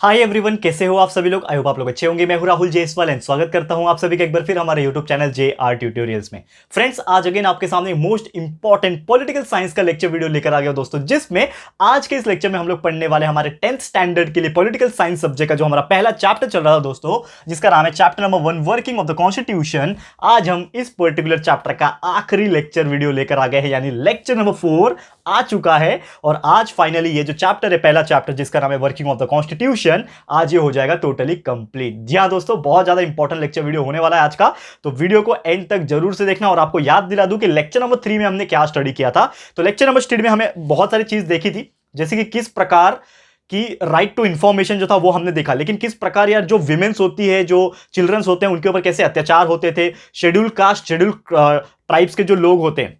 Hi everyone, कैसे हो आप सभी लोग। आई होप आप लोग अच्छे होंगे। मैं हूं राहुल जायसवाल एंड स्वागत करता हूं आप सभी का एक बार फिर हमारे यूट्यूब चैनल JR ट्यूटोरियल्स में। फ्रेंड्स, आज अगेन आपके सामने मोस्ट इंपॉर्टेंट पॉलिटिकल साइंस का लेक्चर वीडियो लेकर आ गया दोस्तों, जिसमें आज के इस लेक्चर में हम लोग पढ़ने वाले हमारे 10th स्टैंडर्ड के लिए पॉलिटिकल साइंस सब्जेक्ट का जो हमारा पहला चैप्टर चल रहा था दोस्तों, जिसका नाम है chapter number 1 working of the constitution. आज हम इस पर्टिकुलर चैप्टर का आखिरी लेक्चर वीडियो लेकर आ गए हैं, यानी लेक्चर नंबर 4 आ चुका है। और आज फाइनली ये जो चैप्टर है, पहला चैप्टर जिसका नाम है वर्किंग ऑफ द कॉन्स्टिट्यूशन, आज ये हो जाएगा टोटली कंप्लीट। जी हाँ दोस्तों, बहुत ज्यादा इंपॉर्टेंट लेक्चर वीडियो होने वाला है आज का, तो वीडियो को एंड तक जरूर से देखना। और आपको याद दिला दूं कि लेक्चर नंबर 3 में हमने क्या स्टडी किया था। तो लेक्चर नंबर 3 में हमें बहुत सारी चीज देखी थी, जैसे कि किस प्रकार कि राइट टू इंफॉर्मेशन जो था वो हमने देखा, लेकिन किस प्रकार यार जो विमेन्स होती है, जो चिल्ड्रंस होते हैं, उनके ऊपर कैसे अत्याचार होते थे, शेड्यूल कास्ट शेड्यूल ट्राइब्स के जो लोग होते हैं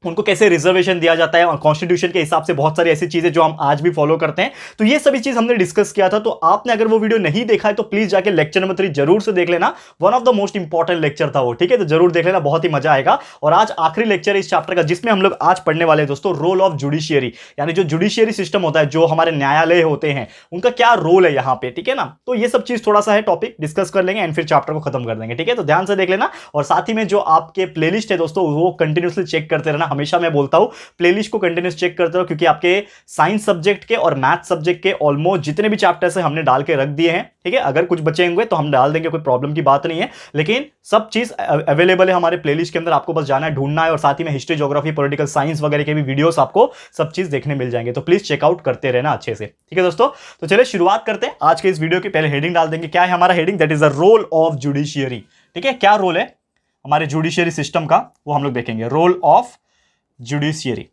उनको कैसे रिजर्वेशन दिया जाता है, और कॉन्स्टिट्यूशन के हिसाब से बहुत सारी ऐसी चीजें जो हम आज भी फॉलो करते हैं। तो ये सभी चीज हमने डिस्कस किया था। तो आपने अगर वो वीडियो नहीं देखा है तो प्लीज जाके लेक्चर नंबर 3 जरूर से देख लेना। One of the most important lecture था वो, ठीक है। तो जरूर देख लेना, बहुत ही मजा आएगा। और आज आखिरी लेक्चर है इस चैप्टर का, जिसमें हम लोग आज पढ़ने वाले हैं दोस्तों रोल ऑफ जुडिशियरी, यानी जो जुडिशियरी सिस्टम होता है, जो हमारे न्यायालय होते हैं, उनका क्या रोल है यहाँ पे, ठीक है ना। तो ये सब चीज थोड़ा सा है टॉपिक, डिस्कस कर लेंगे एंड फिर चैप्टर को खत्म कर देंगे, ठीक है। तो ध्यान से देख लेना। और साथ ही में जो आपके प्लेलिस्ट है दोस्तों, वो कंटिन्यूसली चेक करते रहना। हमेशा मैं बोलता हूं प्लेलिस्ट को कंटिन्यूस चेक करते रहो, क्योंकि आपके साइंस सब्जेक्ट के और मैथ सब्जेक्ट के ऑलमोस्ट जितने भी चैप्टर्स हैं हमने डाल के रख दिए हैं, ठीक है। अगर कुछ बचे होंगे तो हम डाल देंगे, कोई प्रॉब्लम की बात नहीं है। लेकिन सब चीज अवेलेबल है हमारे प्लेलिस्ट के अंदर, आपको बस जाना है, ढूंढना है। और साथ ही में हिस्ट्री, ज्योग्राफी, पॉलिटिकल साइंस वगैरह के भी वीडियोस आपको सब चीज देखने मिल जाएंगे। तो प्लीज चेकआउट करते रहना अच्छे से, ठीक है दोस्तों। तो चलिए शुरुआत करते हैं आज के इस वीडियो की। पहले हेडिंग डाल देंगे, क्या है हमारा heading, that is the role of judiciary, ठीक है। क्या रोल है हमारे जुडिशियरी सिस्टम का, वो हम लोग देखेंगे। रोल ऑफ जुडिशियरी,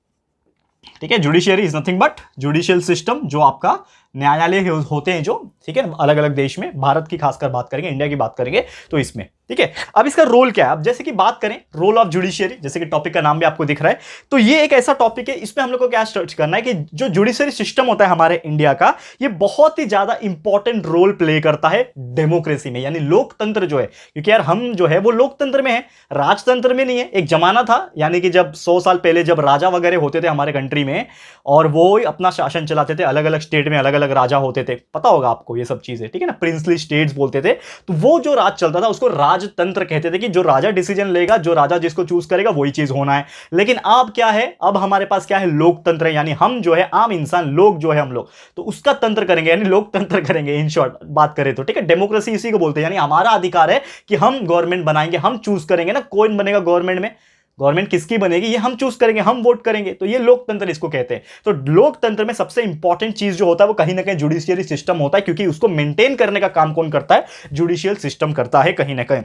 ठीक है। Judiciary is nothing but judicial system, जो आपका न्यायालय होते हैं जो, ठीक है, अलग अलग देश में। भारत की खासकर बात करेंगे, इंडिया की बात करेंगे तो इसमें, ठीक है। अब इसका रोल क्या है, अब जैसे कि बात करें रोल ऑफ जुडिशियरी, जैसे कि टॉपिक का नाम भी आपको दिख रहा है, तो ये एक ऐसा टॉपिक है, इसमें हम लोग को क्या स्टडी करना है कि जो जुडिशियरी सिस्टम होता है हमारे इंडिया का, ये बहुत ही ज्यादा इंपॉर्टेंट रोल प्ले करता है डेमोक्रेसी में, यानी लोकतंत्र जो है। क्योंकि यार हम जो है वो लोकतंत्र में है, राजतंत्र में नहीं है। एक जमाना था, यानी कि जब 100 साल पहले जब राजा वगैरह होते थे हमारे कंट्री में, और वो अपना शासन चलाते थे, अलग अलग स्टेट में अलग अलग राजा होते थे, पता होगा आपको ये सब चीजें, ठीक है ना। प्रिंसली स्टेट्स बोलते थे। तो वो जो राज चलता था उसको राजतंत्र कहते थे, कि जो राजा डिसीजन लेगा, जो राजा जिसको चूज करेगा वही चीज होना है। लेकिन अब क्या है, अब हमारे पास क्या है, लोकतंत्र है। यानी हम जो है आम इंसान, लोग जो है हम लोग, तो उसका तंत्र करेंगे, यानी लोकतंत्र करेंगे इन शॉर्ट बात करें तो, ठीक है। डेमोक्रेसी इसी को बोलते हैं, यानी हमारा अधिकार है कि हम गवर्नमेंट बनाएंगे, हम चूज करेंगे ना कौन बनेगा गवर्नमेंट में, गवर्नमेंट किसकी बनेगी ये हम चूज करेंगे, हम वोट करेंगे। तो ये लोकतंत्र इसको कहते हैं। तो लोकतंत्र में सबसे इंपॉर्टेंट चीज जो होता है वो कहीं ना कहीं जुडिशियरी सिस्टम होता है, क्योंकि उसको मेंटेन करने का काम कौन करता है, जुडिशियल सिस्टम करता है कहीं ना कहीं।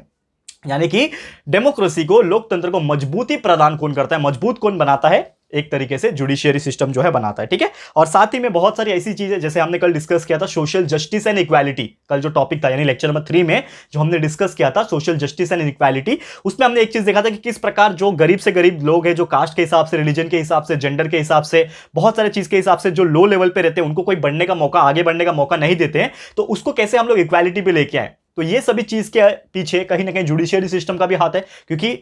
यानी कि डेमोक्रेसी को, लोकतंत्र को मजबूती प्रदान कौन करता है, मजबूत कौन बनाता है, एक तरीके से जुडिशियरी सिस्टम जो है बनाता है, ठीक है। और साथ ही में बहुत सारी ऐसी चीजें, जैसे हमने कल डिस्कस किया था सोशल जस्टिस एंड इक्वालिटी, कल जो टॉपिक था यानी लेक्चर नंबर 3 में जो हमने डिस्कस किया था सोशल जस्टिस एंड इक्वालिटी, उसमें हमने एक चीज देखा था कि किस प्रकार जो गरीब से गरीब लोग हैं, जो कास्ट के हिसाब से, रिलीजन के हिसाब से, जेंडर के हिसाब से, बहुत सारे चीज के हिसाब से जो लो लेवल पे रहते हैं, उनको कोई बढ़ने का मौका, आगे बढ़ने का मौका नहीं देते हैं, तो उसको कैसे हम लोग इक्वालिटी पे लेके आए। तो ये सभी चीज के पीछे कहीं ना कहीं जुडिशियरी सिस्टम का भी हाथ है, क्योंकि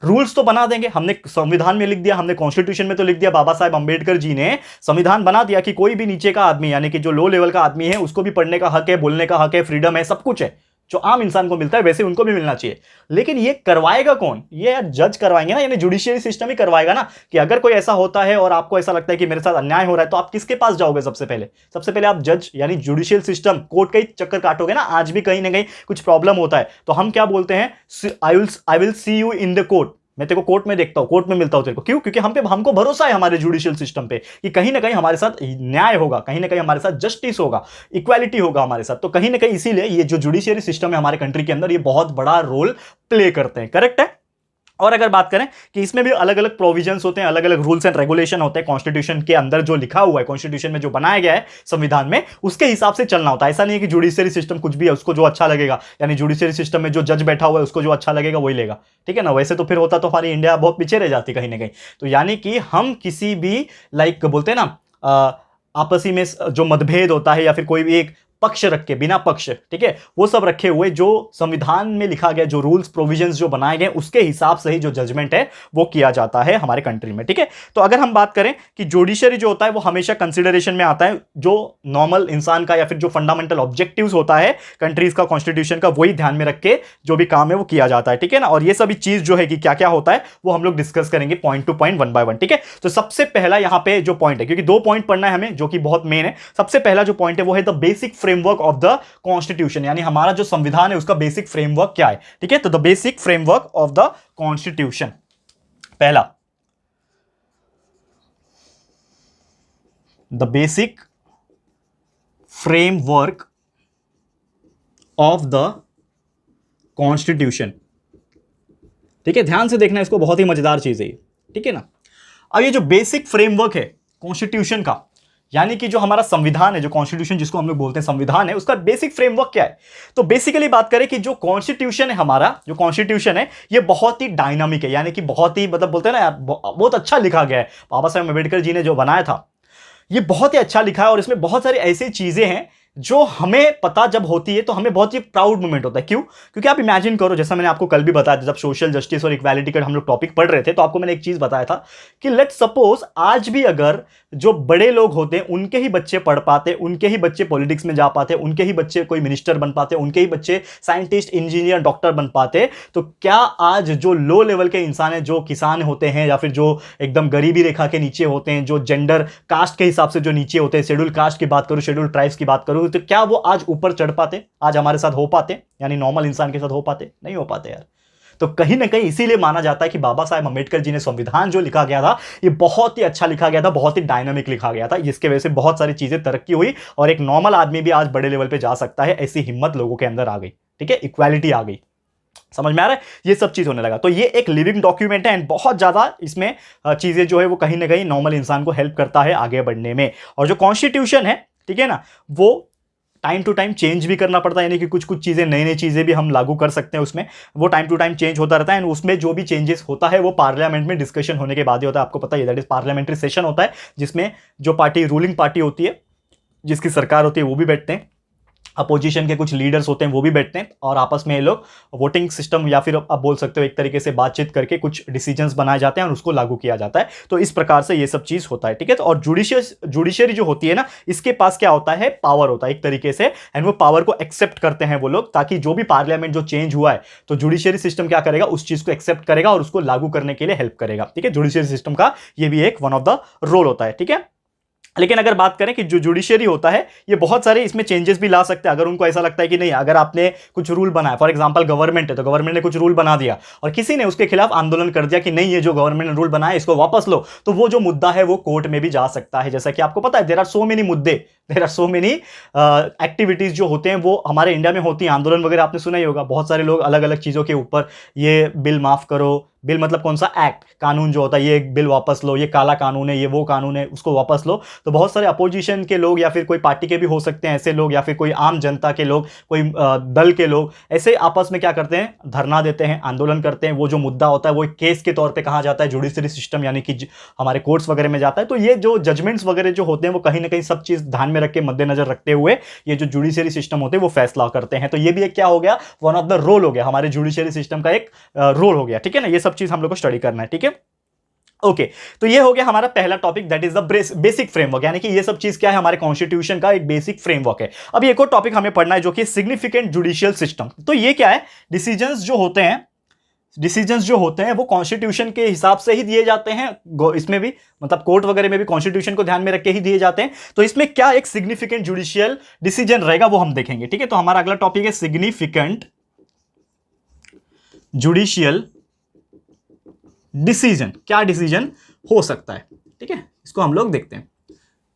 रूल्स तो बना देंगे, हमने संविधान में लिख दिया, हमने कॉन्स्टिट्यूशन में तो लिख दिया, बाबा साहेब अंबेडकर जी ने संविधान बना दिया कि कोई भी नीचे का आदमी, यानी कि जो लो लेवल का आदमी है, उसको भी पढ़ने का हक है, बोलने का हक है, फ्रीडम है, सब कुछ है। जो आम इंसान को मिलता है वैसे उनको भी मिलना चाहिए। लेकिन ये करवाएगा कौन, ये यार जज करवाएंगे ना, यानी जुडिशियरी सिस्टम ही करवाएगा ना। कि अगर कोई ऐसा होता है और आपको ऐसा लगता है कि मेरे साथ अन्याय हो रहा है, तो आप किसके पास जाओगे, सबसे पहले आप जज, यानी जुडिशियल सिस्टम, कोर्ट का ही चक्कर काटोगे ना। आज भी कहीं ना कहीं कुछ प्रॉब्लम होता है तो हम क्या बोलते हैं, I will see you in the court, मैं तेरे को कोर्ट में देखता हूं, कोर्ट में मिलता हूं तेरे को। क्यों? क्योंकि हमको भरोसा है हमारे जुडिशियल सिस्टम पे कि कहीं ना कहीं हमारे साथ न्याय होगा, कहीं ना कहीं हमारे साथ जस्टिस होगा, इक्वालिटी होगा हमारे साथ। तो कहीं ना कहीं इसीलिए ये जो जुडिशियरी सिस्टम है हमारे कंट्री के अंदर, ये बहुत बड़ा रोल प्ले करते हैं, करेक्ट है। और अगर बात करें कि इसमें भी अलग अलग प्रोविजंस होते हैं, अलग अलग रूल्स एंड रेगुलेशन होते हैं, कॉन्स्टिट्यूशन के अंदर जो लिखा हुआ है, कॉन्स्टिट्यूशन में जो बनाया गया है संविधान में, उसके हिसाब से चलना होता है। ऐसा नहीं है कि जुडिशियरी सिस्टम कुछ भी है, उसको जो अच्छा लगेगा, यानी जुडिशियरी सिस्टम में जो जज बैठा हुआ है उसको जो अच्छा लगेगा वही लेगा, ठीक है ना। वैसे तो फिर होता तो हमारी इंडिया बहुत पीछे रह जाती कहीं ना कहीं। तो यानी कि हम किसी भी, लाइक बोलते हैं ना, आपसी में जो मतभेद होता है या फिर कोई भी एक पक्ष रख के, बिना पक्ष, ठीक है, वो सब रखे हुए जो संविधान में लिखा गया, जो रूल्स प्रोविजंस जो बनाए गए उसके हिसाब से ही जो जजमेंट है वो किया जाता है हमारे कंट्री में, ठीक है। तो अगर हम बात करें कि जुडिशरी जो होता है वो हमेशा कंसिडरेशन में आता है, जो नॉर्मल इंसान का या फिर जो फंडामेंटल ऑब्जेक्टिव्स होता है कंट्रीज का, कॉन्स्टिट्यूशन का, वही ध्यान में रख के जो भी काम है वो किया जाता है, ठीक है ना। और ये सभी चीज जो है कि क्या क्या होता है वो हम लोग डिस्कस करेंगे point two point, one by one, ठीक है। तो सबसे पहला यहां पे जो पॉइंट है, क्योंकि 2 पॉइंट पढ़ना है हमें जो कि बहुत मेन है, सबसे पहला जो पॉइंट है वो है the basic framework of the constitution, यानी हमारा जो संविधान है उसका बेसिक फ्रेमवर्क क्या है, ठीक है। तो the basic framework of the constitution, पहला the basic framework of the constitution, ठीक है, ध्यान से देखना इसको, बहुत ही मजेदार चीज है ये, ठीक है ना। अब ये जो बेसिक फ्रेमवर्क है कॉन्स्टिट्यूशन का, यानी कि जो हमारा संविधान है, जो कॉन्स्टिट्यूशन जिसको हम लोग बोलते हैं संविधान है, उसका बेसिक फ्रेमवर्क क्या है। तो बेसिकली बात करें कि जो कॉन्स्टिट्यूशन है हमारा, जो कॉन्स्टिट्यूशन है ये बहुत ही डायनामिक है, यानी कि बहुत ही, मतलब बोलते हैं ना यार, बहुत अच्छा लिखा गया है। बाबा साहेब अम्बेडकर जी ने जो बनाया था ये बहुत ही अच्छा लिखा है, और इसमें बहुत सारी ऐसी चीजें हैं जो हमें पता जब होती है तो हमें बहुत ही प्राउड मोमेंट होता है। क्यों? क्योंकि आप इमेजिन करो, जैसा मैंने आपको कल भी बताया था, जब सोशल जस्टिस और इक्वालिटी का हम लोग टॉपिक पढ़ रहे थे, तो आपको मैंने एक चीज बताया था कि लेट सपोज आज भी अगर जो बड़े लोग होते हैं उनके ही बच्चे पढ़ पाते, उनके ही बच्चे पॉलिटिक्स में जा पाते, उनके ही बच्चे कोई मिनिस्टर बन पाते, उनके ही बच्चे साइंटिस्ट, इंजीनियर, डॉक्टर बन पाते, तो क्या आज जो लो लेवल के इंसान है, जो किसान होते हैं या फिर जो एकदम गरीबी रेखा के नीचे होते हैं, जो जेंडर कास्ट के हिसाब से जो नीचे होते हैं, शेड्यूल कास्ट की बात करूं, शेड्यूल ट्राइब्स की बात करूं, तो क्या वो आज ऊपर चढ़ पाते, आज हमारे साथ हो पाते, यानी नॉर्मल इंसान के साथ हो पाते? नहीं हो पाते यार। तो कहीं ना कहीं इसीलिए माना जाता है कि बाबा साहेब अम्बेडकर जी ने संविधान जो लिखा गया था ये बहुत ही अच्छा लिखा गया था, बहुत ही डायनामिक लिखा गया था, जिसके वजह से बहुत सारी चीजें तरक्की हुई और एक नॉर्मल आदमी भी आज बड़े लेवल पे जा सकता है, ऐसी हिम्मत लोगों के अंदर आ गई, ठीक है, इक्वालिटी आ गई। समझ में आ रहा है? ये सब चीज होने लगा। तो ये एक लिविंग डॉक्यूमेंट है एंड बहुत ज्यादा इसमें चीजें जो है वो कहीं ना कहीं नॉर्मल इंसान को हेल्प करता है आगे बढ़ने में। और जो कॉन्स्टिट्यूशन है, ठीक है ना, वो टाइम टू टाइम चेंज भी करना पड़ता है, यानी कि कुछ कुछ चीजें, नई नई चीजें भी हम लागू कर सकते हैं उसमें, वो टाइम टू टाइम चेंज होता रहता है। एंड उसमें जो भी चेंजेस होता है वो पार्लियामेंट में डिस्कशन होने के बाद ही होता है। आपको पता है दैट इज पार्लियामेंट्री सेशन होता है, जिसमें जो पार्टी रूलिंग पार्टी होती है, जिसकी सरकार होती है, वो भी बैठते हैं, अपोजिशन के कुछ लीडर्स होते हैं वो भी बैठते हैं, और आपस में ये लोग वोटिंग सिस्टम या फिर आप बोल सकते हो एक तरीके से बातचीत करके कुछ डिसीजंस बनाए जाते हैं और उसको लागू किया जाता है। तो इस प्रकार से ये सब चीज होता है, ठीक है। तो और जुडिशियरी जो होती है ना, इसके पास क्या होता है, पावर होता है एक तरीके से, एंड वो पावर को एक्सेप्ट करते हैं वो लोग, ताकि जो भी पार्लियामेंट जो चेंज हुआ है तो जुडिशियरी सिस्टम क्या करेगा, उस चीज को एक्सेप्ट करेगा और उसको लागू करने के लिए हेल्प करेगा, ठीक है। जुडिशियरी सिस्टम का ये भी एक वन ऑफ द रोल होता है, ठीक है। लेकिन अगर बात करें कि जो जुडिशियरी होता है ये बहुत सारे इसमें चेंजेस भी ला सकते हैं, अगर उनको ऐसा लगता है कि नहीं, अगर आपने कुछ रूल बनाया, फॉर एग्जांपल गवर्नमेंट है तो गवर्नमेंट ने कुछ रूल बना दिया और किसी ने उसके खिलाफ आंदोलन कर दिया कि नहीं, ये जो गवर्नमेंट ने रूल बनाया इसको वापस लो, तो वो जो मुद्दा है वो कोर्ट में भी जा सकता है। जैसा कि आपको पता है देयर आर सो मेनी मुद्दे, there are so many activities जो होते हैं वो हमारे इंडिया में होती हैं, आंदोलन वगैरह आपने सुना ही होगा, बहुत सारे लोग अलग अलग चीजों के ऊपर, ये बिल माफ करो, बिल मतलब कौन सा एक्ट, कानून जो होता है, ये बिल वापस लो, ये काला कानून है, ये वो कानून है, उसको वापस लो। तो बहुत सारे अपोजिशन के लोग या फिर कोई पार्टी के भी हो सकते हैं ऐसे लोग, या फिर कोई आम जनता के लोग, कोई दल के लोग, ऐसे आपस में क्या करते हैं, धरना देते हैं, आंदोलन करते हैं। वो जो मुद्दा होता है वो एक केस के तौर पर कहा जाता है, जुडिशरी सिस्टम यानी कि हमारे कोर्ट्स वगैरह में जाता है। तो ये जो जजमेंट्स वगैरह जो होते हैं वो कहीं ना कहीं सब चीज ध्यान में रख के, मद्देनजर रखते हुए ये जो जुडिशरी सिस्टम होते हैं वो फैसला करते हैं। तो ये भी एक क्या हो गया, वन ऑफ द रोल हो गया, हमारे जुडिशरी सिस्टम का एक रोल हो गया, ठीक है ना। ये सब चीज हम लोग को स्टडी करना है, ठीक है। ओके, तो ये हो गया हमारा पहला topic, that is the basic framework, यानी कि ये सब चीज क्या है, हमारे कॉन्स्टिट्यूशन का एक बेसिक फ्रेमवर्क है। अब एक और टॉपिक हमें पढ़ना है जो कि सिग्निफिकेंट जुडिशियल सिस्टम। तो ये क्या है, डिसीजंस जो होते हैं वो कॉन्स्टिट्यूशन के हिसाब से ही दिए जाते हैं, इसमें भी मतलब कोर्ट वगैरह में भी कॉन्स्टिट्यूशन को ध्यान में रख के ही दिए जाते हैं। तो इसमें क्या एक सिग्निफिकेंट जुडिशियल डिसीजन रहेगा वो हम देखेंगे, ठीक है। तो हमारा अगला टॉपिक है सिग्निफिकेंट जुडिशियल डिसीजन। क्या डिसीजन हो सकता है, ठीक है, इसको हम लोग देखते हैं।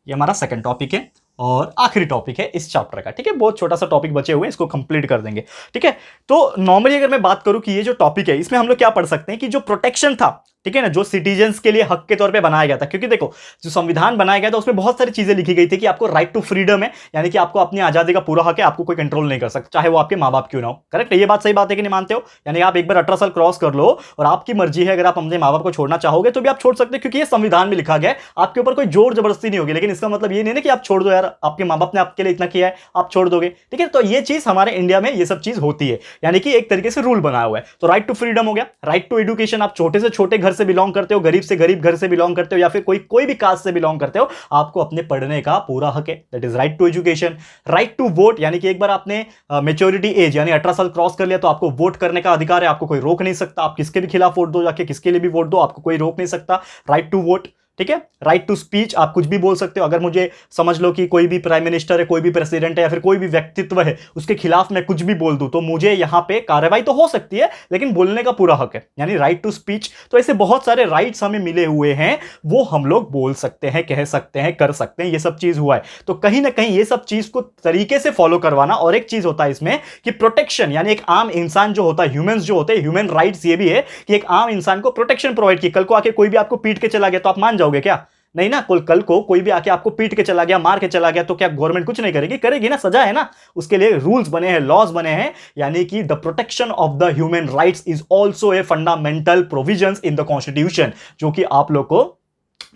ये हमारा सेकंड टॉपिक है और आखिरी टॉपिक है इस चैप्टर का, ठीक है। बहुत छोटा सा टॉपिक बचे हुए हैं, इसको कंप्लीट कर देंगे, ठीक है। तो नॉर्मली अगर मैं बात करूं कि ये जो टॉपिक है इसमें हम लोग क्या पढ़ सकते हैं कि जो प्रोटेक्शन था ठीक है ना, जो सिटीजन्स के लिए हक के तौर पे बनाया गया था। क्योंकि देखो जो संविधान बनाया गया था उसमें बहुत सारी चीजें लिखी गई थी कि आपको राइट टू फ्रीडम है, यानी कि आपको अपनी आजादी का पूरा हक है, आपको कोई कंट्रोल नहीं कर सकता, चाहे वो आपके माँ बाप क्यों ना हो। करेक्ट है, ये बात सही बात है कि नहीं मानते हो? यानी आप एक बार 18 साल क्रॉस कर लो और आपकी मर्जी है, अगर आप अपने माँ बाप को छोड़ना चाहोगे तो भी आप छोड़ सकते हो, क्योंकि ये संविधान में लिखा गया है, आपके ऊपर कोई जोर जबरदस्ती नहीं होगी। लेकिन इसका मतलब ये नहीं ना कि आप छोड़ दो यार, आपके माँ बाप ने आपके लिए इतना किया है आप छोड़ दोगे। ठीक है, तो ये चीज हमारे इंडिया में ये सब चीज होती है, यानी कि एक तरीके से रूल बनाया हुआ है। तो राइट टू फ्रीडम हो गया, राइट टू एजुकेशन, आप छोटे से छोटे घर से बिलोंग करते हो, गरीब से गरीब घर से बिलोंग करते हो, या फिर कोई भी कास्ट से बिलोंग करते हो, आपको अपने पढ़ने का पूरा हक है, that is right to education. Right to vote, यानी कि एक बार आपने मेच्योरिटी एज यानी 18 साल क्रॉस कर लिया तो आपको वोट करने का अधिकार है, आपको कोई रोक नहीं सकता, आप किसके भी खिलाफ वोट दो, जाके किसके लिए भी वोट दो, आपको कोई रोक नहीं सकता। राइट टू वोट, ठीक है। राइट टू स्पीच, आप कुछ भी बोल सकते हो। अगर मुझे समझ लो कि कोई भी प्राइम मिनिस्टर है, कोई भी प्रेसिडेंट है, या फिर कोई भी व्यक्तित्व है, उसके खिलाफ मैं कुछ भी बोल दूं तो मुझे यहां पे कार्रवाई तो हो सकती है, लेकिन बोलने का पूरा हक है, यानी राइट टू स्पीच। तो ऐसे बहुत सारे राइट्स हमें मिले हुए हैं, वो हम लोग बोल सकते हैं, कह सकते हैं, कर सकते हैं, ये सब चीज हुआ है। तो कहीं ना कहीं ये सब चीज को तरीके से फॉलो करवाना। और एक चीज होता है इसमें कि प्रोटेक्शन, यानी एक आम इंसान जो होता है, ह्यूमंस जो होते हैं, ह्यूमन राइट्स ये भी है कि एक आम इंसान को प्रोटेक्शन प्रोवाइड की। कल को आके कोई भी आपको पीट के चला गया तो आप मान जाओगे क्या? नहीं ना। कल को कोई भी आके आपको पीट के चला गया, मार के चला गया, तो क्या गवर्नमेंट कुछ नहीं करेगी? करेगी ना, सजा है ना। उसके लिए रूल्स बने हैं, लॉज बने हैं, यानी कि the protection of the human rights is also a fundamental provisions in the constitution, जो कि आप लोग को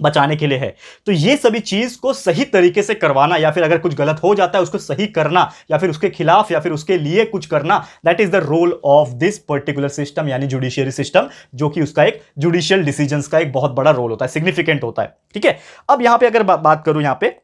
बचाने के लिए है। तो ये सभी चीज को सही तरीके से करवाना, या फिर अगर कुछ गलत हो जाता है उसको सही करना, या फिर उसके खिलाफ या फिर उसके लिए कुछ करना, that is the role of this particular system, यानी जुडिशियरी सिस्टम, जो कि उसका एक जुडिशियल डिसीजंस का एक बहुत बड़ा रोल होता है, सिग्निफिकेंट होता है। ठीक है, अब यहां पे अगर बात करूं यहां पे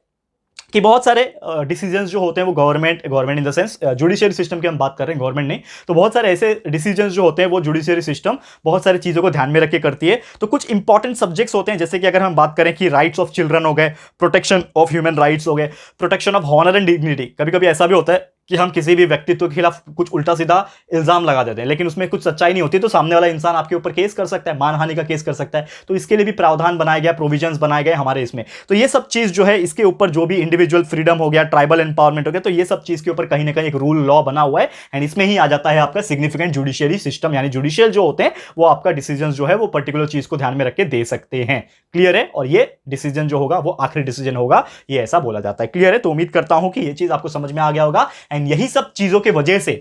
कि बहुत सारे डिसीजंस जो होते हैं वो government in the sense judiciary system की हम बात कर रहे हैं, गवर्नमेंट नहीं, तो बहुत सारे ऐसे डिसीजंस जो होते हैं वो जुडिशियरी सिस्टम बहुत सारी चीजों को ध्यान में रख के करती है। तो कुछ इंपॉर्टेंट सब्जेक्ट्स होते हैं, जैसे कि अगर हम बात करें कि राइट्स ऑफ चिल्ड्रन हो गए, प्रोटेक्शन ऑफ ह्यूमन राइट्स हो गए, protection of honour and dignity. कभी कभी ऐसा भी होता है कि हम किसी भी व्यक्तित्व के खिलाफ कुछ उल्टा सीधा इल्जाम लगा देते हैं, लेकिन उसमें कुछ सच्चाई नहीं होती, तो सामने वाला इंसान आपके ऊपर केस कर सकता है, मानहानि का केस कर सकता है। तो इसके लिए भी प्रावधान बनाया गया, प्रोविजंस बनाए गए हमारे इसमें। तो ये सब चीज जो है, इसके ऊपर जो भी इंडिविजुअल फ्रीडम हो गया, ट्राइबल एम्पावरमेंट हो गया, तो ये सब चीज के ऊपर कहीं ना कहीं एक रूल लॉ बना हुआ है। एंड इसमें ही आ जाता है आपका सिग्निफिकेंट जुडिशियरी सिस्टम, यानी जुडिशियल जो होते हैं वो आपका डिसीजन जो है वो पर्टिकुलर चीज को ध्यान में रख के दे सकते हैं। क्लियर है? और ये डिसीजन जो होगा वो आखिरी डिसीजन होगा, ये ऐसा बोला जाता है। क्लियर है? तो उम्मीद करता हूं कि ये चीज आपको समझ में आ गया होगा। एंड यही सब चीजों के वजह से,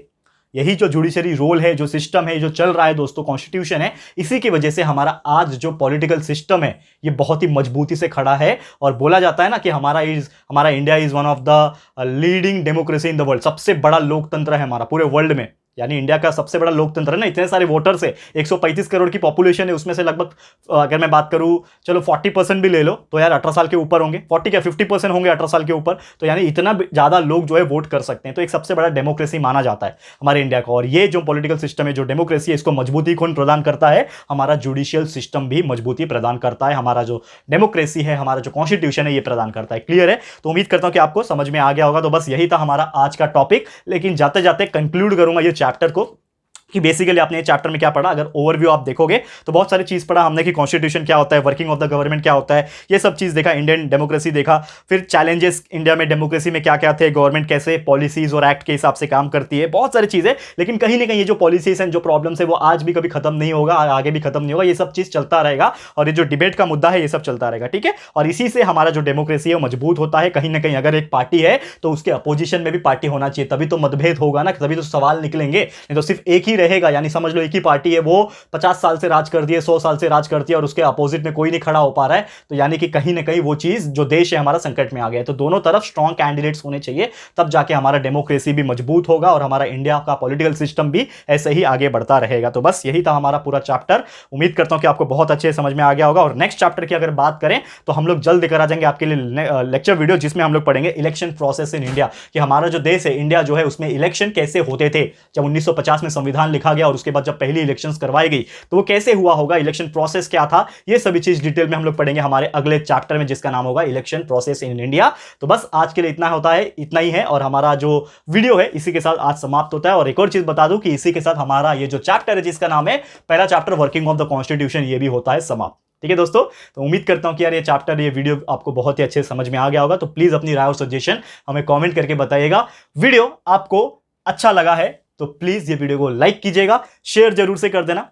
यही जो जुडिशरी रोल है, जो सिस्टम है, जो चल रहा है दोस्तों, कॉन्स्टिट्यूशन है, इसी की वजह से हमारा आज जो पॉलिटिकल सिस्टम है ये बहुत ही मजबूती से खड़ा है। और बोला जाता है ना कि हमारा India is one of the leading democracy in the world, सबसे बड़ा लोकतंत्र है हमारा पूरे वर्ल्ड में, यानी इंडिया का सबसे बड़ा लोकतंत्र है ना। इतने सारे वोटर्स है, 135 करोड़ की पॉपुलेशन है, उसमें से लगभग अगर मैं बात करूं, चलो 40% भी ले लो तो यार 18 साल के ऊपर होंगे, 40 क्या 50% होंगे 18 साल के ऊपर, तो यानी इतना ज्यादा लोग जो है वोट कर सकते हैं। तो एक सबसे बड़ा डेमोक्रेसी माना जाता है हमारे इंडिया का। और ये जो पॉलिटिकल सिस्टम है, जो डेमोक्रेसी है, इसको मजबूती कौन प्रदान करता है? हमारा जुडिशियल सिस्टम भी मजबूती प्रदान करता है, हमारा जो डेमोक्रेसी है, हमारा जो कॉन्स्टिट्यूशन है, ये प्रदान करता है। क्लियर है? तो उम्मीद करता हूं कि आपको समझ में आ गया होगा। तो बस यही था हमारा आज का टॉपिक, लेकिन जाते जाते कंक्लूड करूंगा ये चैप्टर को कि बेसिकली आपने ये चैप्टर में क्या पढ़ा। अगर ओवरव्यू आप देखोगे तो बहुत सारी चीज पढ़ा हमने कि कॉन्स्टिट्यूशन क्या होता है, वर्किंग ऑफ द गवर्नमेंट क्या होता है, ये सब चीज देखा, इंडियन डेमोक्रेसी देखा, फिर चैलेंजेस इंडिया में डेमोक्रेसी में क्या क्या थे, गवर्नमेंट कैसे पॉलिसीज और एक्ट के हिसाब से काम करती है, बहुत सारी चीजें। लेकिन कहीं ना कहीं ये जो पॉलिसीज एंड जो प्रॉब्लम्स है वो आज भी कभी खत्म नहीं होगा, आगे भी खत्म नहीं होगा, ये सब चीज चलता रहेगा। और ये जो डिबेट का मुद्दा है ये सब चलता रहेगा, ठीक है। और इसी से हमारा जो डेमोक्रेसी है वो मजबूत होता है। कहीं ना कहीं अगर एक पार्टी है तो उसके अपोजिशन में भी पार्टी होना चाहिए, तभी तो मतभेद होगा ना, तभी तो सवाल निकलेंगे। नहीं तो सिर्फ एक ही रहेगा, यानी समझ लो एक ही पार्टी है, वो 50 साल से राज करती है, 100 साल से राज करती है, और उसके अपोजिट में कोई नहीं खड़ा हो पा रहा है, तो यानी कि कहीं ना कहीं वो चीज जो देश है हमारा संकट में आ गया है। तो दोनों तरफ स्ट्रॉन्ग कैंडिडेट्स होने चाहिए, तब जाके हमारा डेमोक्रेसी भी मजबूत होगा और हमारा इंडिया का पॉलिटिकल सिस्टम भी ऐसे ही आगे बढ़ता रहेगा। तो बस यही था हमारा पूरा चैप्टर। उम्मीद करता हूं कि आपको बहुत अच्छे समझ में आ गया होगा। और नेक्स्ट चैप्टर की अगर बात करें तो हम लोग जल्द लेकर आ जाएंगे आपके लिए लेक्चर वीडियो, जिसमें हम लोग पढ़ेंगे इलेक्शन प्रोसेस इन इंडिया, कि हमारा जो देश है इंडिया जो है उसमें इलेक्शन कैसे होते थे। जब 1950 में संविधान लिखा गया और उसके बाद जब पहली इलेक्शंस करवाई गई तो वो कैसे हुआ होगा, इलेक्शन प्रोसेस क्या था, ये सभी चीज डिटेल में हम लोग पढ़ेंगे हमारे अगले चैप्टर में, जिसका नाम होगा इलेक्शन प्रोसेस इन इंडिया। तो बस आज के लिए इतना ही है, और हमारा जो वीडियो है इसी के साथ आज समाप्त होता है। और एक और चीज बता दूं कि इसी के साथ हमारा ये जो चैप्टर है जिसका नाम है पहला chapter working of the constitution, ये भी होता है समाप्त। ठीक है दोस्तों, तो उम्मीद करता हूं कि यार ये चैप्टर, ये वीडियो आपको बहुत ही अच्छे समझ में आ गया होगा। तो प्लीज अपनी राय और सजेशन हमें कमेंट करके बताइएगा। वीडियो आपको अच्छा लगा है तो प्लीज ये वीडियो को लाइक कीजिएगा, शेयर जरूर से कर देना।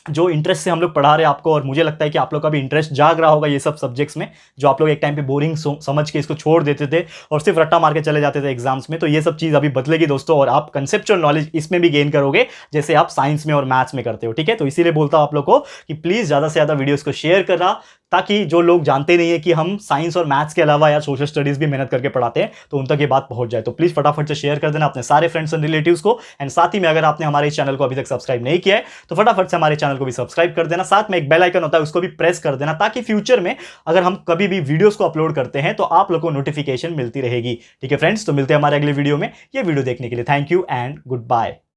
जो इंटरेस्ट से हम लोग पढ़ा रहे हैं आपको, और मुझे लगता है कि आप लोग का भी इंटरेस्ट जाग रहा होगा ये सब सब्जेक्ट्स में, जो आप लोग एक टाइम पे बोरिंग समझ के इसको छोड़ देते थे और सिर्फ रट्टा मार के चले जाते थे एग्जाम्स में। तो ये सब चीज़ अभी बदलेगी दोस्तों, और आप कंसेप्चुअल नॉलेज इसमें भी गेन करोगे जैसे आप साइंस में और मैथ्स में करते हो। ठीक है, तो इसीलिए बोलता हूं आप लोग को कि प्लीज़ ज़्यादा से ज़्यादा वीडियोस को शेयर करना, ताकि जो लोग जानते नहीं है कि हम साइंस और मैथ्स के अलावा यार सोशल स्टडीज भी मेहनत करके पढ़ाते हैं, तो उन तक ये बात पहुंच जाए। तो प्लीज फटाफट से शेयर कर देना अपने सारे फ्रेंड्स एंड रिलेटिव्स को। एंड साथ ही में अगर आपने हमारे इस चैनल को अभी तक सब्सक्राइब नहीं किया है तो फटाफट से हमारे चैनल को भी सब्सक्राइब कर देना। साथ में एक बेल आइकन होता है उसको भी प्रेस कर देना, ताकि फ्यूचर में अगर हम कभी भी वीडियोस को अपलोड करते हैं तो आप लोग को नोटिफिकेशन मिलती रहेगी। ठीक है फ्रेंड्स, तो मिलते हैं हमारे अगले वीडियो में। ये वीडियो देखने के लिए thank you and good bye.